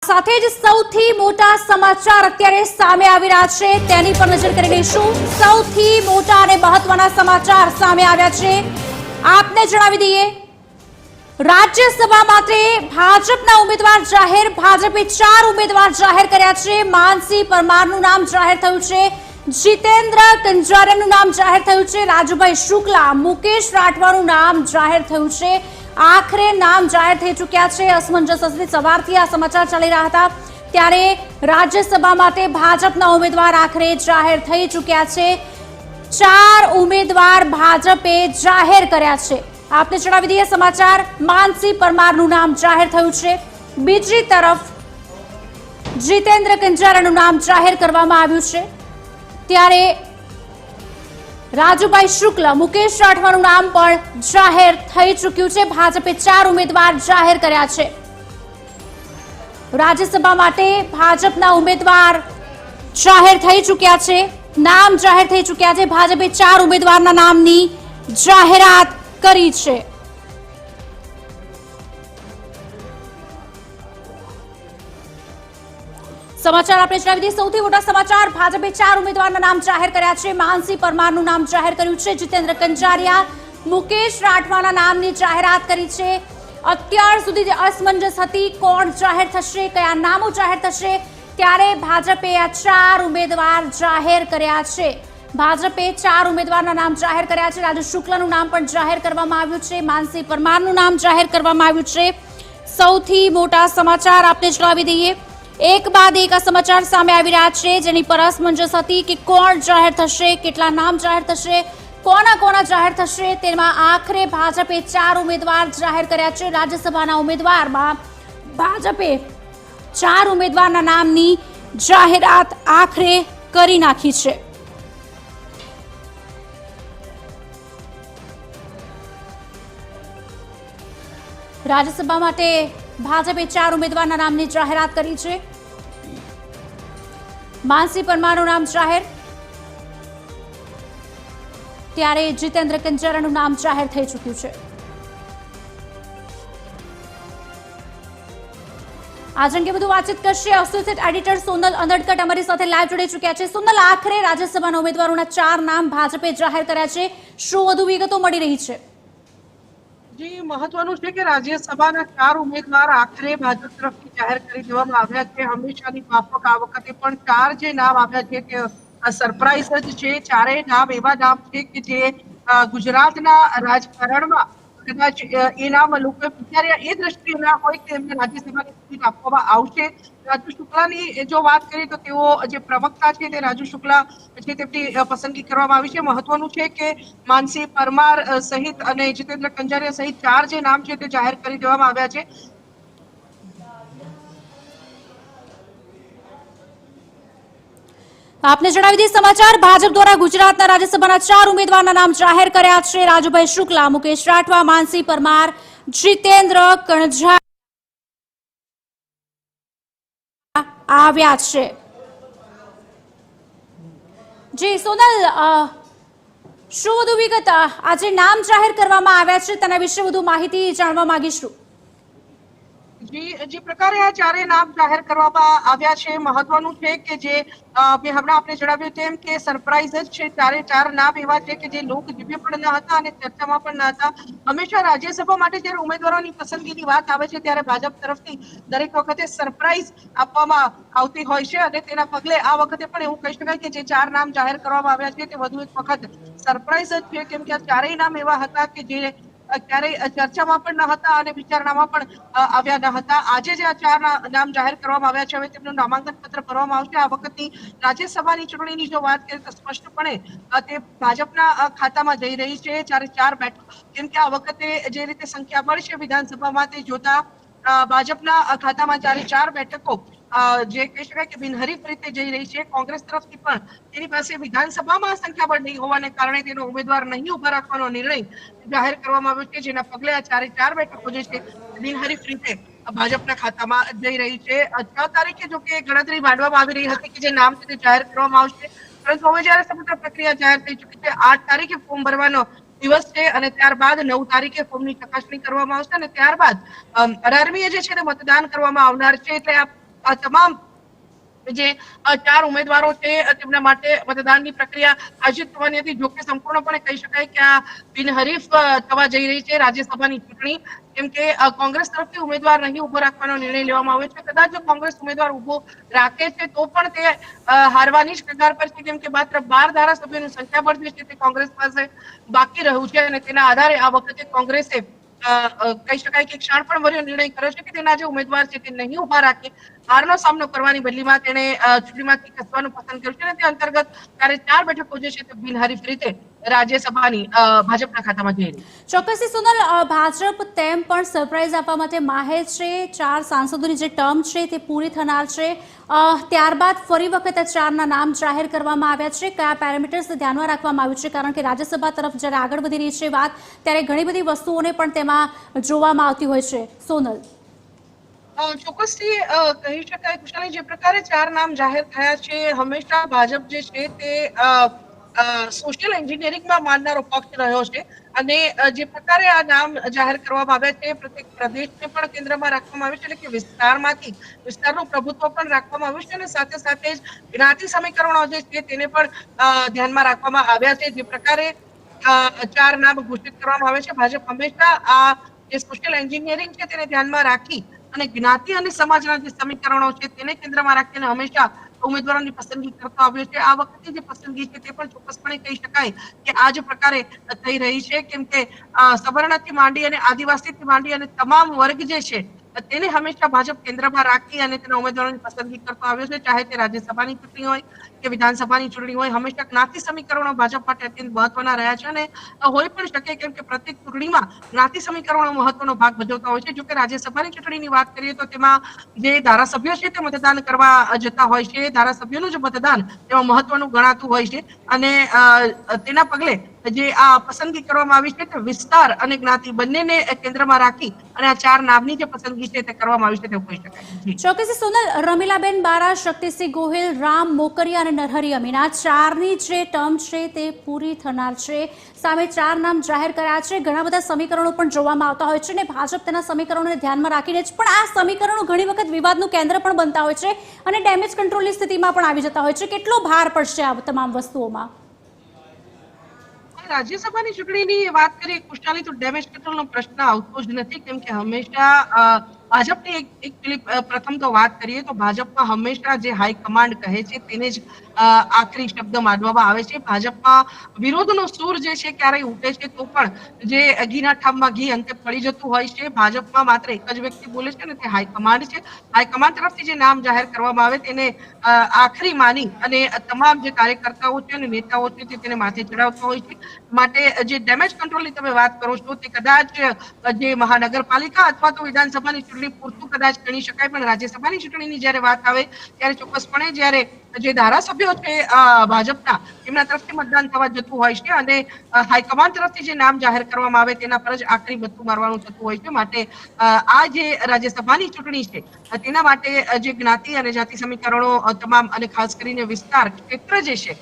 સાથે જ સૌથી મોટા સમાચાર અત્યારે સામે આવી રહ્યા છે તેની પર નજર કરી લઈશું। સૌથી મોટા અને મહત્વના સમાચાર સામે આવ્યા છે। આપને જણાવી દઈએ, રાજ્યસભા માટે ભાજપના ઉમેદવાર જાહેર। ભાજપે 4 ઉમેદવાર જાહેર કર્યા છે। માનસી પરમારનું નામ જાહેર થયું છે, જીતેન્દ્ર કંજારિયાનું નામ જાહેર થયું છે, રાજુભાઈ શુક્લા, મુકેશ રાઠવાનું નામ જાહેર થયું છે। આખરે નામ જાહેર થઈ ચૂક્યા છે। અસમંજસ સવારથી આ સમાચાર ચાલી રહ્યા હતા ત્યારે રાજ્યસભા માટે ભાજપના ઉમેદવાર આખરે જાહેર થઈ ચૂક્યા છે। 4 ઉમેદવાર ભાજપે જાહેર કર્યા છે। આપને જણાવી દઈએ સમાચાર, માનસી પરમારનું નામ જાહેર થયું છે, બીજી તરફ જીતેન્દ્ર કંજારિયાનું નામ જાહેર કરવામાં આવ્યું છે। ત્યારે રાજુભાઈ શુક્લા, મુકેશ રાઠવાનું નામ પણ જાહેર થઈ ચૂક્યું છે। ભાજપે 4 ઉમેદવાર જાહેર કર્યા છે। રાજ્યસભા માટે ભાજપના ઉમેદવાર જાહેર થઈ ચૂક્યા છે, નામ જાહેર થઈ ચૂક્યા છે। ભાજપે 4 ઉમેદવારના નામની જાહેરાત કરી છે। સમાચાર આપણે જણાવી દઈએ, સૌથી મોટા સમાચાર, ભાજપે 4 ઉમેદવારના નામ જાહેર કર્યા છે। માનસી પરમારનું નામ જાહેર કર્યું છે, જીતેન્દ્ર કંજારિયા, મુકેશ રાઠવાના નામની જાહેરાત કરી છે। અત્યાર સુધી જે અસમંજસ હતી, કોણ જાહેર થશે, કયા નામો જાહેર થશે, ત્યારે ભાજપે આ 4 ઉમેદવાર જાહેર કર્યા છે। ભાજપે 4 ઉમેદવારના નામ જાહેર કર્યા છે। રાજુ શુક્લાનું નામ પણ જાહેર કરવામાં આવ્યું છે, માનસી પરમારનું નામ જાહેર કરવામાં આવ્યું છે। સૌથી મોટા સમાચાર આપને જણાવી દઈએ, એક બાદ એક આ સમાચાર સામે આવી રહ્યા છે, જેની પર અસમંજસ હતી કે કોણ જાહેર થશે, કેટલા નામ જાહેર થશે, કોના જાહેર થશે, તેમાં આખરે ભાજપે 4 ઉમેદવાર જાહેર કર્યા છે। રાજ્યસભાના ઉમેદવારમાં ભાજપે 4 ઉમેદવારના નામની જાહેરાત આખરે કરી નાખી છે। રાજ્યસભા માટે ભાજપે 4 ઉમેદવારના નામની જાહેરાત કરી છે। માનસી પરમારનું નામ જાહેર, ત્યારે જીતેન્દ્ર કંજારિયાનું નામ જાહેર થઈ ચૂક્યું છે। આજ અંગે વધુ વાતચીત કરશે એસોસિએટ એડિટર સોનલ અનડકટ અમારી સાથે લાઈવ જોડાઈ ચૂક્યા છે। સોનલ, આખરે રાજ્યસભાના ઉમેદવારોના 4 નામ ભાજપે જાહેર કર્યા છે, શું વધુ વિગતો મળી રહી છે? જી, મહત્વનું છે કે રાજ્યસભાના 4 ઉમેદવાર આખરે ભાજપ તરફથી જાહેર કરી દેવામાં આવ્યા છે। હંમેશાની માફક આ વખતે પણ 4 જે નામ આવ્યા છે કે સરપ્રાઈઝ જ છે। 4 નામ એવા નામ છે કે જે ગુજરાતના રાજકારણમાં કદાચ એ નામ લોકોએ વિચાર્યા એ દ્રષ્ટિએ ના હોય કે એમને રાજ્યસભાની ટિકિટ આપવામાં આવશે। રાજુ શુક્લાની જો વાત કરીએ તો તેઓ જે પ્રવક્તા છે તે રાજુ શુક્લા છે, તેમની પસંદગી કરવામાં આવી છે। મહત્વનું છે કે માનસી પરમાર સહિત અને જીતેન્દ્ર કંજારિયા સહિત 4 જે નામ છે તે જાહેર કરી દેવામાં આવ્યા છે। આપને જણાવી દઈએ સમાચાર, ભાજપ દ્વારા ગુજરાતના રાજ્યસભાના 4 ઉમેદવારના નામ જાહેર કર્યા છે। રાજુભાઈ શુક્લા, મુકેશ રાઠવા, માનસી પરમાર, જીતેન્દ્ર કંજારિયા આવ્યા છે। જી સોનલ, શું વધુ વિગત, આજે નામ જાહેર કરવામાં આવ્યા છે તેના વિશે વધુ માહિતી જાણવા માંગીશું। જે પ્રકારે આ 4 નામ જાહેર કરવામાં આવ્યા છે, મહત્વનું છે કે જે હમણાં આપણે જણાવ્યું તેમ કે સરપ્રાઈઝ જ છે। 4 નામ એવા છે કે જે લોકજીભ્ય પણ ન હતા અને ચર્ચામાં પણ ન હતા। હંમેશા રાજ્યસભા માટે જ્યારે ઉમેદવારોની પસંદગીની વાત આવે છે ત્યારે ભાજપ તરફથી દરેક વખતે સરપ્રાઈઝ આપવામાં આવતી હોય છે અને તેના પગલે આ વખતે પણ એવું કહી શકાય કે જે 4 નામ જાહેર કરવામાં આવ્યા છે તે વધુ એક વખત સરપ્રાઈઝ જ છે, કેમ કે આ 4 નામ એવા હતા કે જે ક્યારેય ચર્ચામાં પણ ન હતા અને વિચારણામાં પણ આવ્યા ન હતા। આજે જે આ 4 નામ જાહેર કરવામાં આવ્યા છે, હવે તેમનું નામાંકન પત્ર ભરવામાં આવશે। આ વખતની રાજ્યસભાની ચૂંટણીની જો વાત કરીએ તો સ્પષ્ટપણે તે ભાજપના ખાતામાં જઈ રહી છે। 4 બેઠક, કેમ કે આ વખતે જે રીતે સંખ્યા મળશે વિધાનસભામાં તે જોતા ભાજપના ખાતામાં 4 બેઠકો જે કહી શકાય કે બિનહરીફ રીતે જઈ રહી છે। કોંગ્રેસ તરફથી પણ તેની પાસે વિધાનસભામાં સંખ્યાબળ નહીં હોવાને કારણે તેનો ઉમેદવાર નહીં ઉભા રાખવાનો નિર્ણય જાહેર કરવામાં આવ્યો છે, જેના પગલે આ 4 બેઠકો જે છે બિનહરીફ રીતે ભાજપના ખાતામાં જઈ રહી છે। 6 તારીખે જો કે ગણતરી માંડવામાં આવી રહી હતી કે જે નામ છે તે જાહેર કરવામાં આવશે, પરંતુ હવે જયારે સમગ્ર પ્રક્રિયા જાહેર થઈ ચૂકી છે, 8 તારીખે ફોર્મ ભરવાનો દિવસ છે અને ત્યારબાદ 9 તારીખે ફોર્મની ચકાસણી કરવામાં આવશે અને ત્યારબાદ 18મીએ જે છે તે મતદાન કરવામાં આવનાર છે। એટલે આ તમામ જે 4 ઉમેદવારો છે તેમના માટે મતદાનની પ્રક્રિયા આજે થવાની હતી. જોકે સંપૂર્ણપણે કહી શકાય કે આ બિનહરીફ થવા જઈ રહી છે રાજ્યસભાની ચૂંટણી, કેમ કે કોંગ્રેસ તરફથી ઉમેદવાર નહીં ઉભો રાખવાનો નિર્ણય લેવામાં આવ્યો છે. કદાચ જો કોંગ્રેસ ઉમેદવાર ઉભો રાખે છે તો પણ તે હારવાની જ કગાર પર છે, કેમ કે માત્ર 12 ધારાસભ્યોનું સંખ્યાબળ જે છે તે કોંગ્રેસ પાસે બાકી રહ્યું છે અને તેના આધારે આ વખતે કોંગ્રેસે કહી શકાય કે ક્ષણ પણ ભર્યો નિર્ણય કર્યો છે કે તેના જે ઉમેદવાર છે તે નહીં ઉભા રાખે, હારનો સામનો કરવાની બદલીમાં તેણે ચૂંટણીમાંથી ખસવાનું પસંદ કર્યું છે અને તે અંતર્ગત ત્યારે 4 બેઠકો જે છે તે બિનહરીફ રીતે રાજ્યસભાની ભાજપના ખાતામાં જઈ રહી છે. ચોક્કસથી સોનલ, ભાજપ તેમ પણ સરપ્રાઈઝ આપવા માટે માહેર છે. 4 સાંસદોની જે ટર્મ છે તે પૂરી થનાર છે. ત્યારબાદ ફરી વખત આ 4ના નામ જાહેર કરવામાં આવ્યા છે. કયા પેરામીટર્સ ધ્યાનમાં રાખવામાં આવ્યું છે? કારણ કે રાજ્યસભા તરફ જ્યારે આગળ વધી રહી છે વાત, ત્યારે ઘણી બધી વસ્તુઓને પણ તેમાં જોવામાં આવતી હોય છે. સોનલ, ચોક્કસથી કહી શકાય કુશાલી, જે પ્રકારે 4 નામ જાહેર થયા છે, હંમેશા ભાજપ જે છે તે સોશિયલ એન્જિનિયરિંગમાં માનનારો પક્ષ રહ્યો છે અને જે પ્રકારે આ નામ જાહેર કરવામાં આવ્યા છે, પ્રત્યેક પ્રદેશને પણ કેન્દ્રમાં રાખવામાં આવ્યો છે, એટલે કે વિસ્તારનું પ્રભુત્વ પણ રાખવામાં આવ્યું છે અને સાથે સાથે જ જ્ઞાતિ સમીકરણો જે છે તેને પણ ધ્યાનમાં રાખવામાં આવ્યા છે. જે પ્રકારે 4 નામ ઘોષિત કરવામાં આવે છે, ભાજપ હંમેશા આ જે સોશિયલ એન્જિનિયરિંગ છે તેને ધ્યાનમાં રાખી અને જ્ઞાતિ અને સમાજના જે સમીકરણો છે તેને કેન્દ્રમાં રાખીને હંમેશા ઉમેદવારોની પસંદગી કરતો આવ્યો છે. આ વખતે જે પસંદગી છે તે પણ ચોક્કસપણે કહી શકાય કે આ જ પ્રકારે થઈ રહી છે, કેમ કે સવર્ણથી માંડી અને આદિવાસીથી માંડી અને તમામ વર્ગ જે છે તેને હંમેશા ભાજપ કેન્દ્રમાં રાખી અને તેના ઉમેદવારોની પસંદગી કરતો આવ્યો છે. ચાહે તે રાજ્યસભાની ચૂંટણી હોય કે વિધાનસભાની ચૂંટણી હોય, હંમેશા જ્ઞાતિ સમીકરણો ભાજપ માટે અત્યંત મહત્વના રહ્યા છે અને હોઈ પણ શકે, કેમ કે પ્રત્યેક ચૂંટણીમાં જ્ઞાતિ સમીકરણો મહત્વનો ભાગ ભજવતા હોય છે. જોકે રાજ્યસભાની ચૂંટણીની વાત કરીએ તો તેમાં જે ધારાસભ્યો છે તે મતદાન કરવા જતા હોય છે, ધારાસભ્યોનું જે મતદાન તેમાં મહત્વનું ગણાતું હોય છે અને તેના પગલે જે આ પસંદગી કરવામાં આવી છે તે વિસ્તાર અને જ્ઞાતિ બંનેને કેન્દ્રમાં રાખી અને આ 4 નામની જે પસંદગી છે તે કરવામાં આવી છે તેવું કહી શકાય. ચોક્કસથી સોનલ, રમીલાબેન બારા, શક્તિસિંહ ગોહિલ, રામ મોકરિયા અને નરહરી અમીન, આ 4ની જે ટર્મ છે તે પૂરી થનાર છે. સામે 4 નામ જાહેર કર્યા છે. ઘણા બધા સમીકરણો પણ જોવામાં આવતા હોય છે અને ભાજપ તેના સમીકરણોને ધ્યાનમાં રાખીને જ, પણ આ સમીકરણો ઘણી વખત વિવાદનું કેન્દ્ર પણ બનતા હોય છે અને ડેમેજ કંટ્રોલની સ્થિતિમાં પણ આવી જતા હોય છે. કેટલો ભાર પડશે આ તમામ વસ્તુઓમાં? રાજ્યસભાની ચૂંટણીની વાત કરીએ કુશાલી, તો ડેમેજ કંટ્રોલનો પ્રશ્ન આવતો જ નથી, કેમ કે હંમેશા ભાજપની એક પ્રથમ તો વાત કરીએ તો ભાજપમાં હંમેશા જે હાઈકમાન્ડ કહે છે તેને જ આખરી શબ્દ માનવામાં આવે છે. ભાજપમાં વિરોધનો સૂર જે છે ક્યારેય ઉઠે છે તો પણ જે ઘીના ઠામમાં ઘી અંતે પડી જતું હોય છે. ભાજપમાં માત્ર એક જ વ્યક્તિ બોલે છે અને તે હાઈકમાન્ડ છે. હાઈકમાન્ડ તરફથી જે નામ જાહેર કરવામાં આવે તેને આખરી માની અને તમામ જે કાર્યકર્તાઓ છે અને નેતાઓ છે તેને માથે ચડાવતા હોય છે. માટે જે ડેમેજ કંટ્રોલની તમે વાત કરો છો તે કદાચ જે મહાનગરપાલિકા અથવા તો વિધાનસભાની ચૂંટણી પૂરતું કદાચ ગણી શકાય, પણ રાજ્યસભાની ચૂંટણીની જ્યારે વાત આવે ત્યારે ચોક્કસપણે જ્યારે જે ધારાસભ્યો છે ભાજપના, એમના તરફથી મતદાન થવા જતું હોય છે અને હાઈકમાન્ડ તરફથી જે નામ જાહેર કરવામાં આવે તેના પર જ આખરી બત્તું મારવાનું થતું હોય છે. માટે આ જે રાજ્યસભાની ચૂંટણી છે તેના માટે જે જ્ઞાતિ અને જાતિ સમીકરણો તમામ અને ખાસ કરીને વિસ્તાર ક્ષેત્ર જે છે,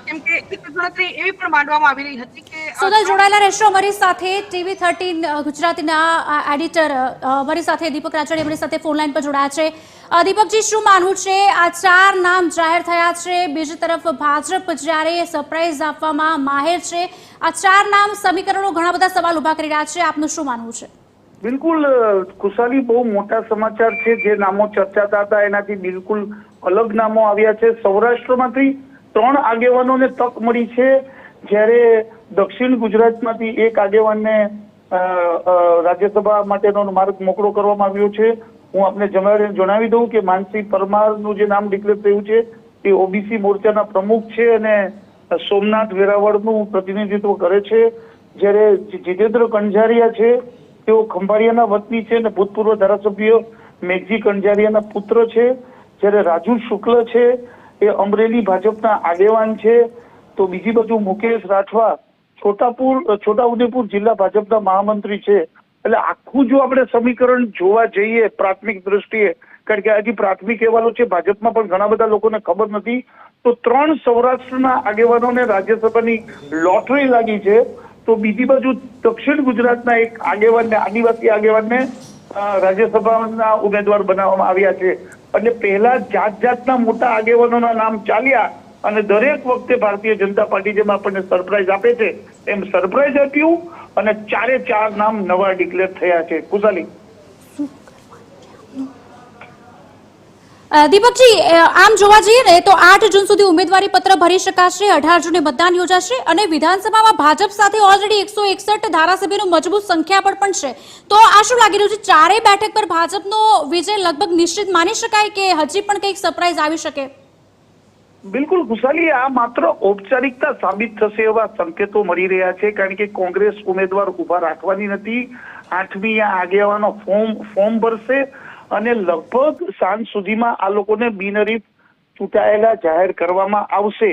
કેમ કે એક ગણતરી એવી પણ માંડવામાં આવી રહી હતી કે સોનલ, જોડાયેલા રહેશો અમારી સાથે. TV13 ગુજરાતીના એડિટર અમારી સાથે દીપક રાચોડી અમારી સાથે ફોન લાઈન પર જોડાયા છે. દીપકજી, શું માનવું છે? આ 4 નામ જાહેર થયા છે, બીજી તરફ ભાજપ જ્યારે સરપ્રાઈઝ આપવામાં માહેર છે. આ 4 નામ સમીકરણો ઘણા બધા સવાલ ઉભા કરી રહ્યા છે. આપનું શું માનવું છે? બિલકુલ કુશાલી, બહુ મોટા સમાચાર છે. જે નામો ચર્ચાતા હતા એનાથી બિલકુલ અલગ નામો આવ્યા છે. સૌરાષ્ટ્રમાંથી 3 આગેવાનોને તક મળી છે, જ્યારે દક્ષિણ ગુજરાતમાંથી એક આગેવાનને રાજ્યસભા માટેનો માર્ગ મોકળો કરવામાં આવ્યો છે. હું આપને જણાવી દઉં કે માનસી પરમારનું જે નામ ડિક્લેર થયું છે તે ઓબીસી મોરચાના પ્રમુખ છે અને સોમનાથ વેરાવળનું પ્રતિનિધિત્વ કરે છે. જ્યારે જીતેન્દ્ર કંજારિયા છે તેઓ ખંભાળિયાના વતની છે અને ભૂતપૂર્વ ધારાસભ્ય મેઘજી કંજારિયાના પુત્ર છે. જ્યારે રાજુ શુક્લ છે એ અમરેલી ભાજપના આગેવાન છે. તો બીજી બાજુ મુકેશ રાઠવા છોટાઉદેપુર જિલ્લા ભાજપના મહામંત્રી છે. એટલે આખું જો આપણે સમીકરણ જોવા જઈએ પ્રાથમિક દ્રષ્ટિએ, કારણ કે હજી પ્રાથમિક અહેવાલો છે, ભાજપમાં પણ ઘણા બધા લોકોને ખબર નથી, તો 3 સૌરાષ્ટ્રના આગેવાનોને રાજ્યસભાની લોટરી લાગી છે. તો બીજી બાજુ દક્ષિણ ગુજરાતના એક આગેવાનને, આદિવાસી આગેવાનને રાજ્યસભાના ઉમેદવાર બનાવવામાં આવ્યા છે. એટલે પહેલા જાતના મોટા આગેવાનોના નામ ચાલ્યા અને દરેક વખતે ભારતીય જનતા પાર્ટી જેમ આપણને સરપ્રાઈઝ આપે છે એમ સરપ્રાઈઝ આપ્યું અને ચારે ચાર નામ નવા ડિક્લેર થયા છે. કુશાલી. દીપકજી, આમ જોવા જઈએ ને તો 8 જૂન સુધી ઉમેદવારી પત્ર ભરી શકાશે, 18 જૂને મતદાન યોજાશે અને વિધાનસભામાં ભાજપ સાથે ઓલરેડી 161 ધારાસભ્યોનું મજબૂત સંખ્યાબળ પણ છે. તો આ શું લાગી રહ્યું છે, ચારેય બેઠક પર ભાજપનો વિજય લગભગ નિશ્ચિત માની શકાય કે હજી પણ કંઈક સરપ્રાઈઝ આવી શકે? બિલકુલ કુશાલી, આ માત્ર ઔપચારિકતા સાબિત થશે એવા સંકેતો મળી રહ્યા છે, કારણ કે કોંગ્રેસ ઉમેદવાર ઉભા રાખવાની નથી. 8મી આ આગેવાનો ફોર્મ ભરશે અને લગભગ સાંજ સુધીમાં આ લોકોને બિનહરીફ ચૂંટાયેલા જાહેર કરવામાં આવશે.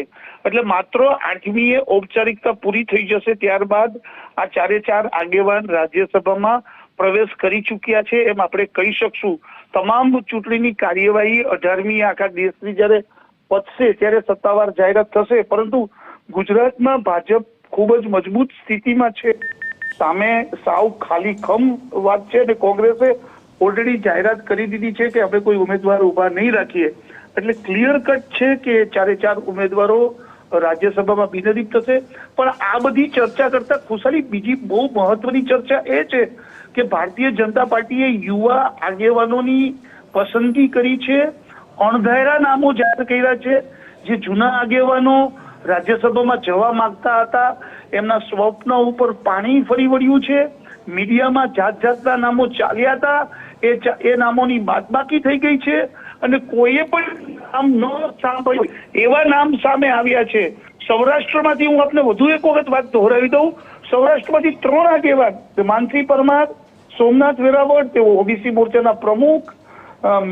એટલે માત્ર 8મીએ ઔપચારિકતા પૂરી થઈ જશે, ત્યારબાદ આ ચારે ચાર આગેવાન રાજ્યસભામાં પ્રવેશ કરી ચૂક્યા છે એમ આપણે કહી શકશું. તમામ ચૂંટણીની કાર્યવાહી 18મી આખા દેશની જ્યારે પતશે ત્યારે સત્તાવાર જાહેરાત થશે. પરંતુ ગુજરાતમાં ભાજપ ખૂબ જ મજબૂત સ્થિતિમાં છે. સામે સાવ ખાલી ખમ વાત છે અને કોંગ્રેસે ઓલરેડી જાહેરાત કરી દીધી છે કે અમે કોઈ ઉમેદવાર ઉભા નહીં રાખીએ. એટલે ક્લિયર કટ છે કે ચારે ચાર ઉમેદવારો રાજ્યસભામાં બિનહરીફ થશે. પણ આ બધી ચર્ચા કરતા ખુશાલી બીજી બહુ મહત્વની ચર્ચા એ છે કે ભારતીય જનતા પાર્ટીએ યુવા આગેવાનોની પસંદગી કરી છે, અણધાર્યા નામો જાહેર કર્યા છે. જે જૂના આગેવાનો રાજ્યસભામાં જવા માંગતા હતા એમના સ્વપ્ન ઉપર પાણી ફરી વળ્યું છે. મીડિયામાં જાતના નામો ચાલ્યા હતા, એ નામોની બાદબાકી થઈ ગઈ છે અને કોઈએ પણ નામ ન સાંભળ્યું એવા નામ સામે આવ્યા છે. સૌરાષ્ટ્રમાંથી હું આપને વધુ એક વખત વાત દોહરાવી દઉં. સૌરાષ્ટ્રમાંથી 3 આગેવાન, માનસી પરમાર, સોમનાથ વેરાવળ, તેઓ ઓબીસી મોરચાના પ્રમુખ,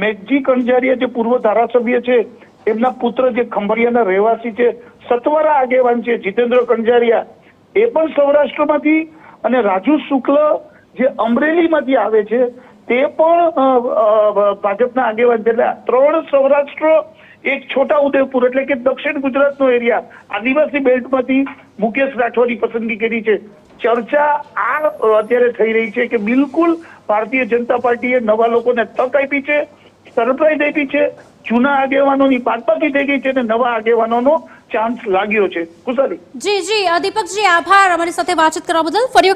મેઘજી કંજારિયા જે પૂર્વ ધારાસભ્ય છે, એમના પુત્ર જે ખંભાળિયાના રહેવાસી છે, સતવારા આગેવાન છે જીતેન્દ્ર કંજારિયા, એ પણ સૌરાષ્ટ્રમાંથી, અને રાજુ શુક્લ જે અમરેલીમાંથી આવે છે તે પણ ભાજપના આગેવાન છે. એટલે 3 સૌરાષ્ટ્ર, એક છોટા ઉદેપુર એટલે કે દક્ષિણ ગુજરાતનો એરિયા, આદિવાસી બેલ્ટમાંથી મુકેશ રાઠવાની પસંદગી કરી છે. ચર્ચા આ અત્યારે થઈ રહી છે કે બિલકુલ ભારતીય જનતા પાર્ટીએ નવા લોકોને તક આપી છે, સરપ્રાઈઝ આપી છે, જૂના આગેવાનોની બાદબાકી થઈ ગઈ છે અને નવા આગેવાનોનો ચાન્સ લાગ્યો છે. કુશાલી. જી દીપકજી, આભાર અમારી સાથે વાતચીત કરવા બદલ. ફરી